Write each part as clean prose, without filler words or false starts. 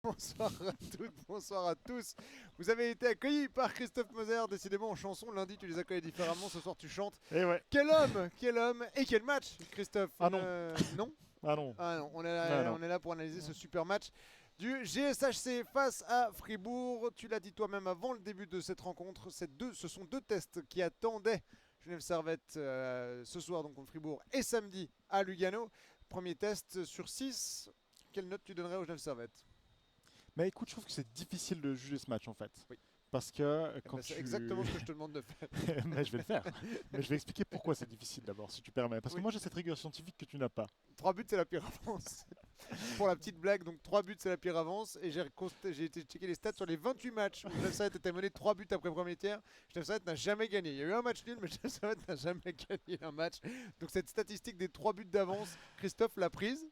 Bonsoir à toutes, bonsoir à tous. Vous avez été accueillis par Christophe Moser, décidément en chanson. Lundi, tu les accueilles différemment. Ce soir, tu chantes. Et ouais. Quel homme et quel match, Christophe. Ah non. Non. Ah non. Ah non, Ah non. on est là pour analyser ce super match du GSHC face à Fribourg. Tu l'as dit toi-même avant le début de cette rencontre. Ce sont deux tests qui attendaient Genève Servette ce soir donc contre Fribourg et samedi à Lugano. Premier test sur 6. Quelle note tu donnerais au Genève Servette? Mais écoute, je trouve que c'est difficile de juger ce match en fait. Oui. Parce que Eh quand ben, c'est tu... exactement ce que je te demande de faire. Mais je vais le faire. Mais je vais expliquer pourquoi c'est difficile d'abord, si tu permets. Parce que Oui. moi j'ai cette rigueur scientifique que tu n'as pas. 3 buts, c'est la pire avance. Pour la petite blague, donc 3 buts, c'est la pire avance. Et j'ai été checker les stats sur les 28 matchs où Genève Servette était mené 3 buts après premier tiers. Genève Servette n'a jamais gagné. Il y a eu un match nul, mais Genève Servette n'a jamais gagné un match. Donc cette statistique des 3 buts d'avance, Christophe l'a prise,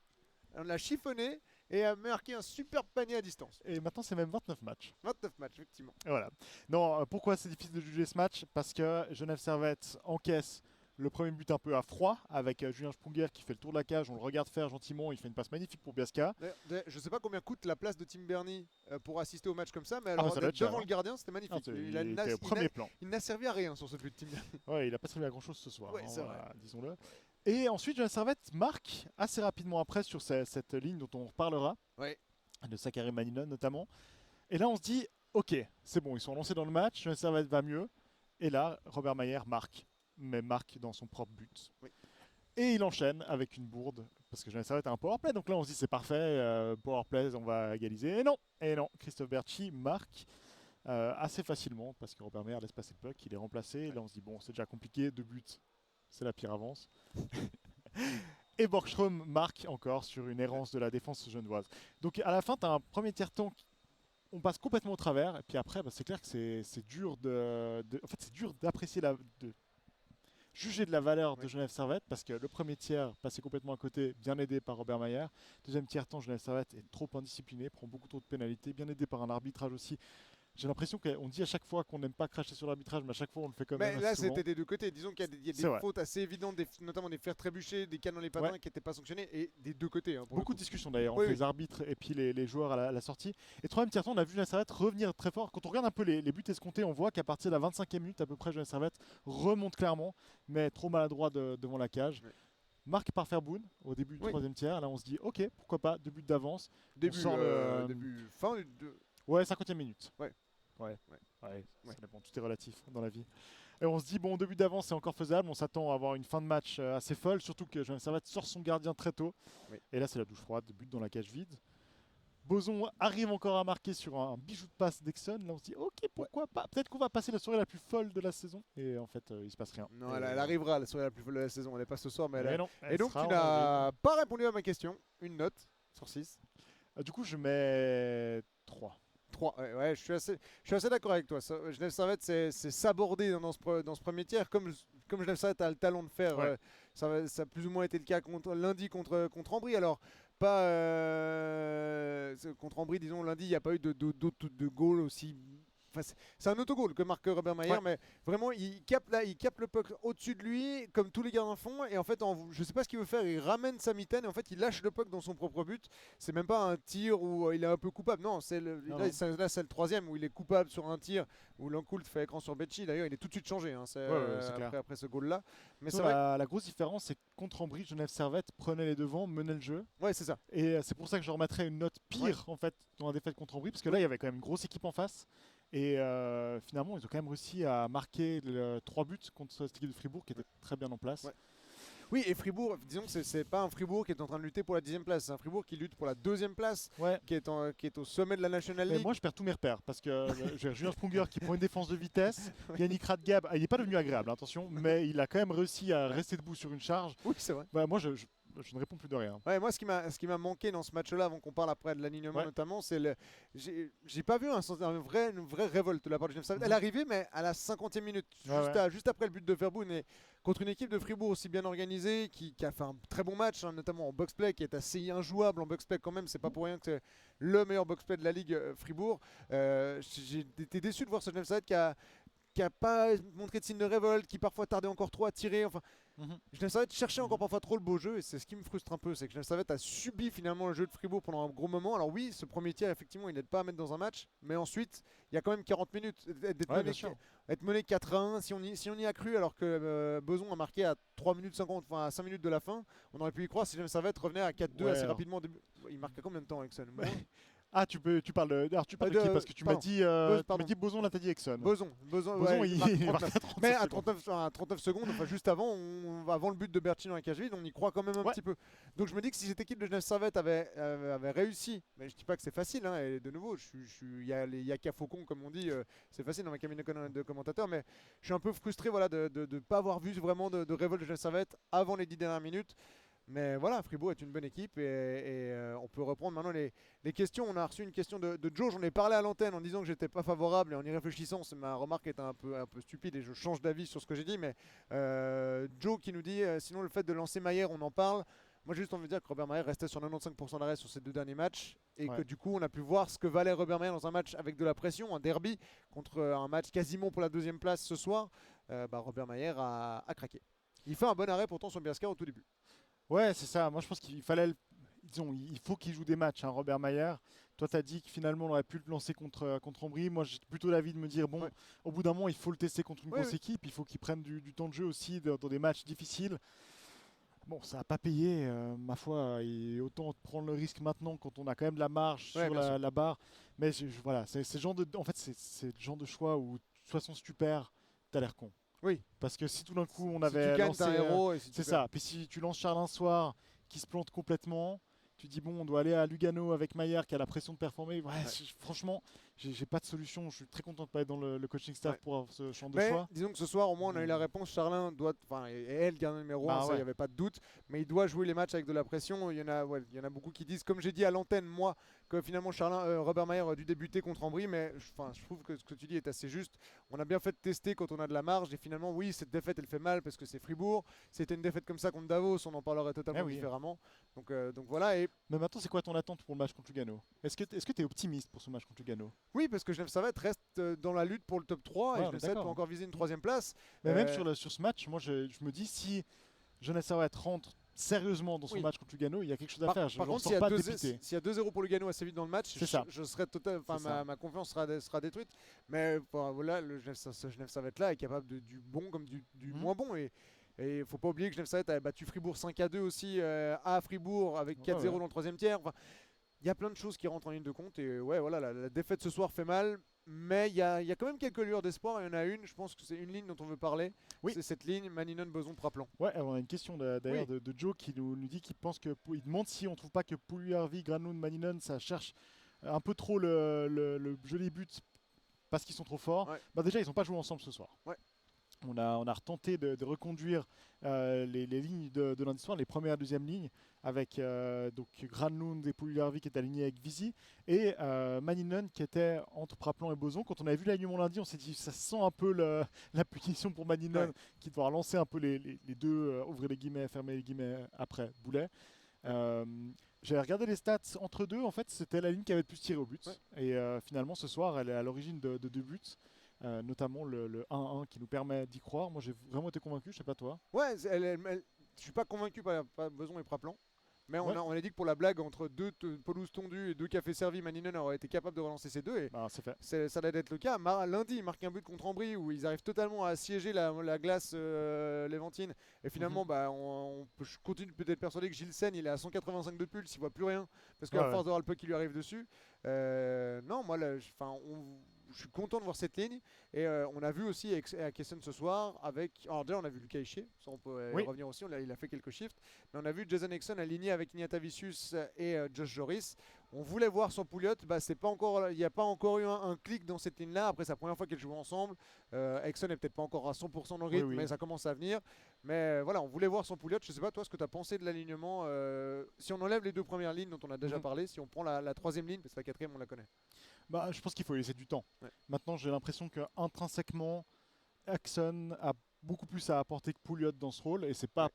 on l'a chiffonnée et a marqué un super panier à distance. Et maintenant c'est même 29 matchs. 29 matchs, effectivement. Et voilà. Non, pourquoi c'est difficile de juger ce match? Parce que Genève Servette encaisse le premier but un peu à froid avec Julien Sprunger qui fait le tour de la cage, on le regarde faire gentiment, il fait une passe magnifique pour Biasca. D'ailleurs, je sais pas combien coûte la place de Tim Bernie pour assister au match comme ça, mais alors ça doit être devant cher, le gardien, c'était magnifique. Il était au premier plan. Il n'a servi à rien sur ce but de Tim Bernie. Ouais, il n'a pas servi à grand chose ce soir, Ouais, c'est vrai. disons-le. Et ensuite, Genève Servette marque assez rapidement après sur cette ligne dont on reparlera, Ouais. de Sakari Maninen notamment. Et là, on se dit, ok, c'est bon, ils sont lancés dans le match, Genève Servette va mieux. Et là, Robert Mayer marque, mais marque dans son propre but. Oui. Et il enchaîne avec une bourde, parce que Genève Servette a un powerplay, donc là on se dit c'est parfait, powerplay, on va égaliser. Et non, Christophe Berchi marque assez facilement, parce que Robert Mayer laisse passer le puck, il est remplacé, et là on se dit bon, c'est déjà compliqué, 2 buts, c'est la pire avance. Et Borgström marque encore sur une errance de la défense genevoise. Donc à la fin, tu as un premier tiers-temps, on passe complètement au travers, et puis après, c'est clair que c'est dur en fait, c'est dur d'apprécier de juger de la valeur de Genève Servette, parce que le premier tiers passé complètement à côté, bien aidé par Robert Mayer. Deuxième tiers-temps, Genève Servette est trop indiscipliné, prend beaucoup trop de pénalités, bien aidé par un arbitrage aussi. J'ai l'impression qu'on dit à chaque fois qu'on n'aime pas cracher sur l'arbitrage, mais à chaque fois on le fait quand même. Mais là, souvent. c'était des deux côtés. Disons qu'il y a des fautes assez évidentes, notamment des fers trébuchés, des canons dans les patins qui n'étaient pas sanctionnés, et des deux côtés. Beaucoup de discussions d'ailleurs entre les arbitres et puis les joueurs à la sortie. Et troisième tiers-temps, on a vu Genève Servette revenir très fort. Quand on regarde un peu les buts escomptés, on voit qu'à partir de la 25e minute à peu près, Genève Servette remonte clairement, mais trop maladroit devant la cage. Oui. Marque par Fairboon au début du troisième tiers. Là, on se dit, ok, pourquoi pas, 2 buts d'avance. Début fin de... Ouais, 50e minute. Ouais, ça dépend, tout est relatif dans la vie. Et on se dit, bon, 2 buts d'avance, c'est encore faisable. On s'attend à avoir une fin de match assez folle, surtout que Genève Servette sort son gardien très tôt. Oui. Et là, c'est la douche froide, but dans la cage vide. Boson arrive encore à marquer sur un bijou de passe d'Exxon. Là, on se dit, ok, pourquoi pas. Peut-être qu'on va passer la soirée la plus folle de la saison. Et en fait, il se passe rien. Non, elle arrivera, la soirée la plus folle de la saison. Elle n'est pas ce soir, mais elle non, et donc, tu n'as pas répondu à ma question. Une note sur 6. Du coup, je mets 3. 3. Ouais, je suis assez d'accord avec toi. Genève Servette c'est sabordé dans ce premier tiers, comme Genève Servette a le talent de faire. Ça a plus ou moins été le cas lundi contre Ambry. Alors, pas contre Ambry, disons, lundi, il n'y a pas eu de goal aussi. Enfin, c'est un autogol que marque Robert Mayer, mais vraiment il capte le puck au-dessus de lui, comme tous les gardiens font, et en fait, je sais pas ce qu'il veut faire, il ramène sa mitaine, et en fait, il lâche le puck dans son propre but. C'est même pas un tir où il est un peu coupable, non, là c'est le troisième où il est coupable sur un tir où Lancourt fait écran sur Becchi. D'ailleurs, il est tout de suite changé après ce goal-là. Mais c'est la grosse différence, c'est que contre Ambry, Genève Servette prenait les devants, menait le jeu. Ouais, c'est ça. Et c'est pour ça que je remettrais une note pire en fait dans la défaite contre Ambry, parce que là, il y avait quand même une grosse équipe en face. Et finalement, ils ont quand même réussi à marquer 3 buts contre cette équipe de Fribourg qui était très bien en place. Ouais. Oui, et Fribourg, disons que c'est pas un Fribourg qui est en train de lutter pour la 10e place, c'est un Fribourg qui lutte pour la 2e place, qui est au sommet de la National League. Et moi, je perds tous mes repères parce que j'ai Julien Sprunger qui prend une défense de vitesse. Yannick Radgab, il n'est pas devenu agréable, attention, mais il a quand même réussi à rester debout sur une charge. Oui, c'est vrai. Moi, je ne réponds plus de rien. Ouais, moi, ce qui m'a manqué dans ce match-là, avant qu'on parle après de l'alignement notamment, c'est j'ai pas vu une vraie révolte de la part de Genève Servette. Elle est arrivée, mais à la 50e minute, juste après le but de Fairboon, et contre une équipe de Fribourg aussi bien organisée, qui a fait un très bon match, notamment en box-play, qui est assez injouable en box-play quand même. C'est pas pour rien que c'est le meilleur box-play de la Ligue Fribourg. J'ai été déçu de voir ce Genève Servette qui a pas montré de signe de révolte, qui parfois tardait encore trop à tirer. Enfin, Genève Servette cherchait encore parfois trop le beau jeu et c'est ce qui me frustre un peu, c'est que Genève Servette a subi finalement le jeu de Fribourg pendant un gros moment. Alors oui, ce premier tir effectivement il n'aide pas à mettre dans un match, mais ensuite il y a quand même 40 minutes être mené 4-1, si on y a cru alors que Beson a marqué à 3 minutes 50, enfin à 5 minutes de la fin, on aurait pu y croire si Genève Servette revenait à 4-2 assez rapidement au début. Il marque à combien de temps Exxon? Ah, tu parles de qui parce que tu m'as dit Boson, là t'as dit Exxon. Boson, ouais, il marque à 39 mais à 39 secondes, enfin juste avant, avant le but de Bertine dans la cage vide, on y croit quand même un petit peu. Donc je me dis que si cette équipe de Genève Servette avait réussi, mais je dis pas que c'est facile, hein, et de nouveau, il y a les Yaka Faucon comme on dit, c'est facile dans ma cabine de commentateur, mais je suis un peu frustré voilà, de ne pas avoir vu vraiment de révolte de Genève Servette avant les 10 dernières minutes. Mais voilà, Fribourg est une bonne équipe et on peut reprendre maintenant les questions. On a reçu une question de Joe, j'en ai parlé à l'antenne en disant que j'étais pas favorable et en y réfléchissant, ma remarque est un peu stupide et je change d'avis sur ce que j'ai dit. Mais Joe qui nous dit, sinon le fait de lancer Maillère, on en parle. Moi j'ai juste envie de dire que Robert Maillère restait sur 95% d'arrêt sur ces 2 derniers matchs et que du coup on a pu voir ce que valait Robert Maillère dans un match avec de la pression, un derby contre un match quasiment pour la 2e place ce soir. Robert Maillère a craqué. Il fait un bon arrêt pourtant sur Biascar au tout début. Ouais, c'est ça. Moi, je pense qu'il il faut qu'il joue des matchs, hein, Robert Maillère. Toi, tu as dit que finalement, on aurait pu le lancer contre Ambry. Moi, j'ai plutôt l'avis de me dire, bon, au bout d'un moment, il faut le tester contre une grosse équipe. Il faut qu'il prenne du temps de jeu aussi dans des matchs difficiles. Bon, ça n'a pas payé, ma foi. Et autant prendre le risque maintenant quand on a quand même de la marge sur la barre. Mais voilà, c'est le genre de choix où, de toute façon, si tu perds, tu as l'air con. Oui. Parce que si tout d'un coup on avait tu gagnes, lancé, t'es un héros. c'est ça. Puis si tu lances Charles un soir qui se plante complètement, tu dis bon, on doit aller à Lugano avec Maillard qui a la pression de performer. Franchement, j'ai pas de solution. Je suis très content de pas être dans le coaching staff pour avoir ce champ de choix. Disons que ce soir, au moins, on a eu la réponse. Charlin doit, et elle, gardien numéro 1, ça, il n'y avait pas de doute. Mais il doit jouer les matchs avec de la pression. Il y en a beaucoup qui disent, comme j'ai dit à l'antenne, moi, que finalement Robert Maillard a dû débuter contre Ambry. Mais je trouve que ce que tu dis est assez juste. On a bien fait de tester quand on a de la marge. Et finalement, oui, cette défaite, elle fait mal parce que c'est Fribourg. C'était une défaite comme ça contre Davos, on en parlerait totalement différemment. Donc voilà. Mais maintenant, c'est quoi ton attente pour le match contre Lugano? Est-ce que tu es optimiste pour ce match contre Lugano? Oui, parce que Genève Servette reste dans la lutte pour le top 3 et Genève Servette peut encore viser une 3e place. Mais même sur ce match, moi je me dis si Genève Servette rentre sérieusement dans son match contre Lugano, il y a quelque chose à faire. Par contre, s'il y a 2-0 pour Lugano assez vite dans le match, je serais ma confiance sera détruite. Mais voilà, le Genève Servette là est capable du bon comme du moins bon. Et il ne faut pas oublier que Genève Servette a battu Fribourg 5-2 aussi à Fribourg avec 4-0 dans le 3e tiers. Enfin, il y a plein de choses qui rentrent en ligne de compte et la défaite ce soir fait mal, mais il y a quand même quelques lueurs d'espoir. Il y en a une, je pense que c'est une ligne dont on veut parler. C'est cette ligne Maninen, Beson, Praplan. Ouais, on a une question d'ailleurs de Joe qui nous dit qu'il pense il demande si on trouve pas que Pouliarvi, Granlund, Maninen, ça cherche un peu trop le joli but parce qu'ils sont trop forts. Déjà, ils n'ont pas joué ensemble ce soir. On a retenté de reconduire les lignes de lundi soir, les premières et deuxième lignes, avec donc Granlund et Pouliarvi qui étaient alignés avec Visi, et Maninen qui était entre Praplan et Boson. Quand on avait vu l'alignement lundi, on s'est dit ça sent un peu la punition pour Maninen qui doit relancer un peu les deux, ouvrir les guillemets, fermer les guillemets après Boulet. J'avais regardé les stats entre deux, en fait c'était la ligne qui avait le plus tiré au but. Et finalement ce soir elle est à l'origine de 2 buts. Notamment le 1-1 qui nous permet d'y croire. Moi j'ai vraiment été convaincu, je sais pas toi. Ouais, je suis pas convaincu par Beson et Praplan. Mais on a dit que pour la blague, entre 2 pelouses tondues et 2 cafés servis, Maninen aurait été capable de relancer ces 2. Et c'est fait. Ça allait être le cas. Lundi, il marque un but contre Ambry où ils arrivent totalement à assiéger la glace léventine. Et finalement, je continue d'être persuadé que Gilles Sen, il est à 185 de pulse, il voit plus rien. Parce qu'à force d'avoir le puck qui lui arrive dessus. Non, moi, je suis content de voir cette ligne et on a vu aussi à Kessen ce soir alors déjà on a vu Lucas Ischier, ça on peut y revenir aussi, il a fait quelques shifts, mais on a vu Jason Exxon aligné avec Ignata Vicius et Josh Joris. On voulait voir son Pouliot, il n'y a pas encore eu un clic dans cette ligne là. Après c'est la première fois qu'ils jouent ensemble. Exxon n'est peut-être pas encore à 100% dans le rythme, mais ça commence à venir. Mais voilà, on voulait voir son Pouliot. Je sais pas toi ce que tu as pensé de l'alignement, si on enlève les 2 premières lignes dont on a déjà parlé, si on prend la 3e ligne, parce que la 4e on la connaît. Je pense qu'il faut laisser du temps. Maintenant, j'ai l'impression qu'intrinsèquement, Exxon a beaucoup plus à apporter que Pouliot dans ce rôle. Et c'est pas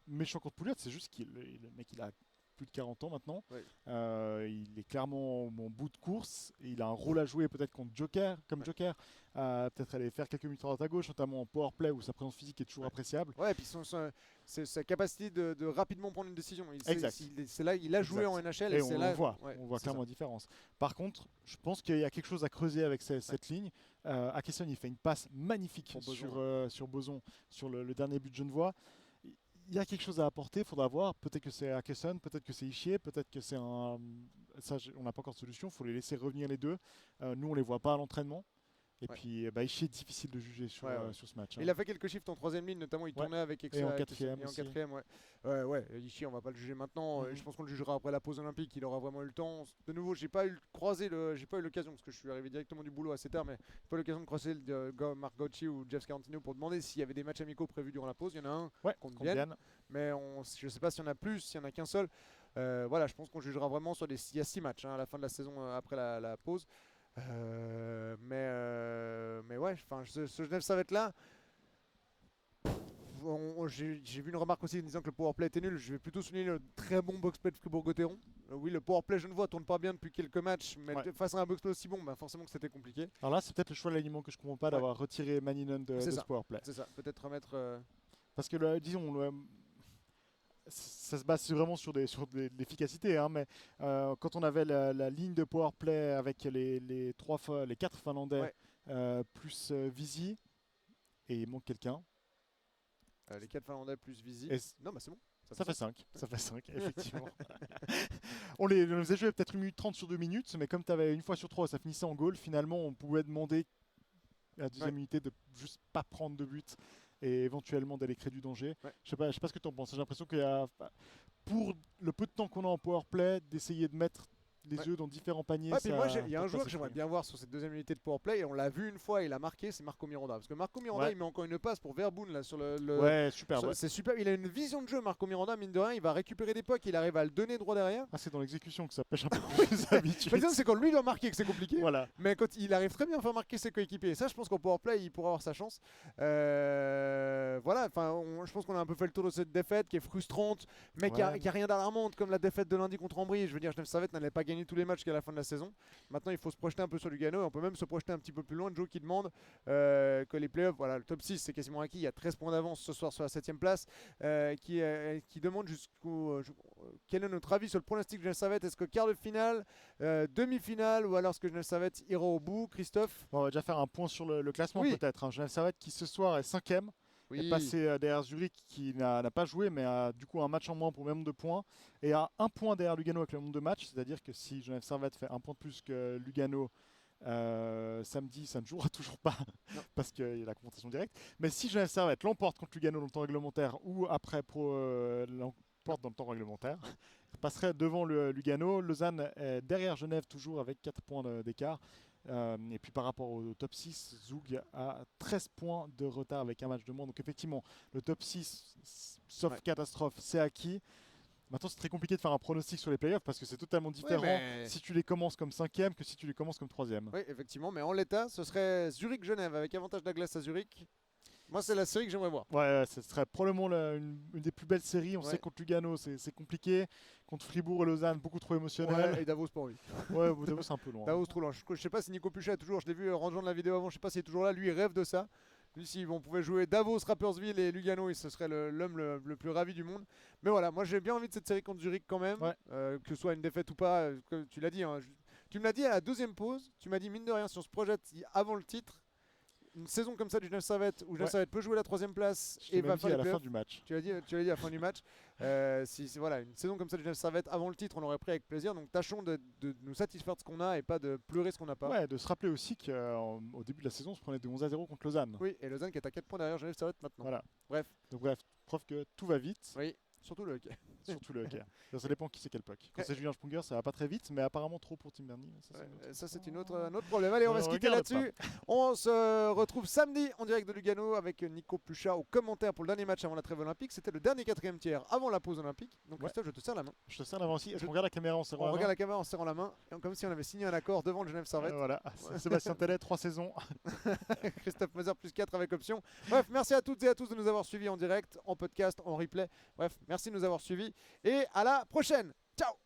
méchant contre Pouliot, c'est juste que le mec, il a plus de 40 ans maintenant. Oui. Il est clairement au bout de course. Il a un rôle à jouer peut-être contre Joker, Joker. Peut-être aller faire quelques minutes à droite à gauche, notamment en power play où sa présence physique est toujours appréciable. Ouais, et puis c'est sa capacité de rapidement prendre une décision. Exact. C'est là, il a joué en NHL et c'est on là. voit, Ouais, on voit c'est clairement ça. la différence. Par contre, je pense qu'il y a quelque chose à creuser avec cette ligne. Atkinson, il fait une passe magnifique sur Boson, sur le dernier but de Genevois. Il y a quelque chose à apporter, il faudra voir. Peut-être que c'est Atkinson, peut-être que c'est Ischier, peut-être que c'est un. Ça, on n'a pas encore de solution, il faut les laisser revenir les deux. Nous, on ne les voit pas à l'entraînement. Et puis, Ischier est difficile de juger sur ce match. Il a fait quelques shifts en troisième ligne, notamment il tournait avec et en quatrième. Et en quatrième, ouais. Ischier, on va pas le juger maintenant. Je pense qu'on le jugera après la pause olympique. Il aura vraiment eu le temps. De nouveau, j'ai pas eu l'occasion parce que je suis arrivé directement du boulot assez tard, mais j'ai pas eu l'occasion de croiser Marc Gauchi ou Jeff Scarantino pour demander s'il y avait des matchs amicaux prévus durant la pause. Il y en a un contre Vienne, mais je sais pas s'il y en a plus, s'il y en a qu'un seul. Voilà, je pense qu'on jugera vraiment sur il y a 6 matchs à la fin de la saison après la pause. Mais ouais, ce Genève Servette là, j'ai vu une remarque aussi en disant que le powerplay était nul. Je vais plutôt souligner le très bon box-play de Fribourg-Gotteron. Oui, le powerplay Genevois tourne pas bien depuis quelques matchs, mais face à un box-play aussi bon, forcément que c'était compliqué. Alors là, c'est peut-être le choix de l'aliment que je comprends pas d'avoir retiré Maninen de ce powerplay. C'est ça, peut-être remettre. Parce que disons. Ça se base vraiment sur de l'efficacité, hein, mais quand on avait la ligne de powerplay avec les 4 Finlandais plus Visi, et il manque quelqu'un. Les 4 Finlandais plus Visi. Non, c'est bon. Ça fait 5. Ça fait 5, effectivement. on les faisait jouer peut-être 1 minute 30 sur 2 minutes, mais comme tu avais une fois sur 3, ça finissait en goal, finalement, on pouvait demander à la deuxième unité de juste pas prendre de but et éventuellement d'aller créer du danger. Je sais pas ce que tu en penses. J'ai l'impression qu'il y a, pour le peu de temps qu'on a en powerplay, d'essayer de mettre les œufs dans différents paniers. Puis moi, il y a un joueur que j'aimerais bien voir sur cette deuxième unité de powerplay, et on l'a vu une fois, il a marqué, c'est Marco Miranda. Parce que Marco Miranda, il met encore une passe pour Verboon là sur le. Ouais, super. C'est super. Il a une vision de jeu, Marco Miranda, mine de rien. Il va récupérer des pucks, il arrive à le donner droit derrière. C'est dans l'exécution que ça pêche un peu plus habituel. C'est quand lui doit marquer que c'est compliqué. Voilà. Mais quand il arrive très bien à faire marquer ses coéquipiers. Et ça, je pense qu'en powerplay, il pourra avoir sa chance. Voilà. Je pense qu'on a un peu fait le tour de cette défaite qui est frustrante, mais qui a rien d'alarmante comme la défaite de lundi contre Ambry. Je veux dire, Genève Servette n'allait pas gagner tous les matchs jusqu'à la fin de la saison. Maintenant, il faut se projeter un peu sur Lugano et on peut même se projeter un petit peu plus loin. Joe qui demande que les playoffs, le top 6 c'est quasiment acquis. Il y a 13 points d'avance ce soir sur la 7ème place. Qui demande quel est notre avis sur le pronostic de Genève Servette. Est-ce que quart de finale, demi-finale ou alors est-ce que Genève Servette ira au bout, Christophe? On va déjà faire un point sur le classement peut-être. Genève Servette qui ce soir est 5ème. Est passé derrière Zurich qui n'a pas joué mais a du coup un match en moins pour le même nombre de points et a 1 point derrière Lugano avec le nombre de matchs, c'est-à-dire que si Genève Servette fait 1 point de plus que Lugano samedi, ça ne jouera toujours pas parce qu'il y a la confrontation directe, mais si Genève Servette l'emporte contre Lugano dans le temps réglementaire ou après l'emporte dans le temps réglementaire, passerait devant le Lugano. Lausanne est derrière Genève toujours avec 4 points d'écart. Et puis par rapport au top 6, Zug a 13 points de retard avec un match de moins. Donc effectivement, le top 6, sauf catastrophe, c'est acquis. Maintenant, c'est très compliqué de faire un pronostic sur les playoffs parce que c'est totalement différent si tu les commences comme 5ème que si tu les commences comme 3ème. Oui, effectivement, mais en l'état, ce serait Zurich-Genève avec avantage de la glace à Zurich. Moi, c'est la série que j'aimerais voir. Ouais, ce serait probablement une des plus belles séries. On sait que contre Lugano, c'est compliqué. Contre Fribourg et Lausanne, beaucoup trop émotionnel. Ouais, et Davos pour lui. Ouais, Davos, c'est un peu loin. Davos, trop loin. Je sais pas si Nico Puchet a toujours, je l'ai vu rangeant de la vidéo avant, je sais pas s'il est toujours là. Lui, il rêve de ça. Lui, si on pouvait jouer Davos, Rapperswil et Lugano, ce serait l'homme le plus ravi du monde. Mais voilà, moi, j'ai bien envie de cette série contre Zurich quand même. Que ce soit une défaite ou pas, comme tu l'as dit. Tu me l'as dit à la deuxième pause. Tu m'as dit, mine de rien, si on se projette avant le titre, une saison comme ça du Genève Servette où Genève Servette peut jouer la 3ème place et va faire à la fin du match. Tu l'as dit à la fin du match. Voilà, une saison comme ça du Genève Servette avant le titre, on l'aurait pris avec plaisir. Donc tâchons de nous satisfaire de ce qu'on a et pas de pleurer ce qu'on n'a pas. Ouais, de se rappeler aussi qu'au début de la saison, on se prenait de 11-0 contre Lausanne. Oui, et Lausanne qui est à 4 points derrière Genève Servette maintenant. Voilà. Bref. Donc preuve que tout va vite. Oui. Surtout le hockey. Surtout le hockey. Ça dépend qui c'est quel puck. Quand c'est Julien Sprunger, ça va pas très vite, mais apparemment trop pour Tim Bernie. Ça, c'est un autre problème. Allez, on va se quitter là-dessus. On se retrouve samedi en direct de Lugano avec Nico Puchat au commentaire pour le dernier match avant la trêve olympique. C'était le dernier 4ème tiers avant la pause olympique. Donc Christophe, je te serre la main. Je te serre la main aussi. On regarde la caméra en serrant la main. On regarde la caméra en serrant la main, comme si on avait signé un accord devant le Genève Servette. Voilà. Sébastien Tellet, 3 saisons. Christophe Moser plus 4 avec option. Bref, merci à toutes et à tous de nous avoir suivis en direct, en podcast, en replay. Bref, merci de nous avoir suivis et à la prochaine. Ciao.